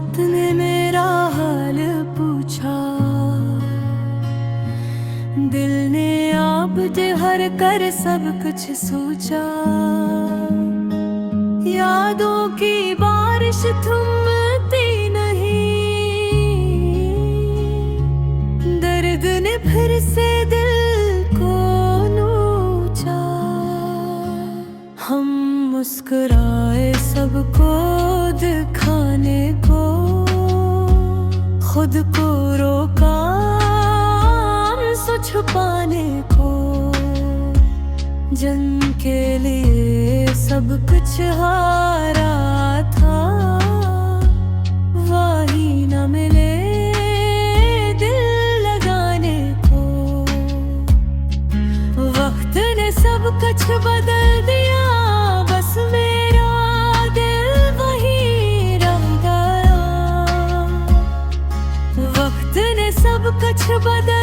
वक्त ने मेरा हाल पूछा, दिल ने आप हर कर सब कुछ सोचा। यादों की बारिश थमती नहीं, दर्द ने फिर से दिल को नोचा। हम मुस्कुराए सबको दिखाने को, खुद को रोका आंसू छुपाने को। जन्म के लिए सब कुछ हारा था, वही न मिले दिल लगाने को। वक्त ने सब कुछ बदल दिया, बस मेरा दिल वही रह गया। वक्त ने सब कुछ बदल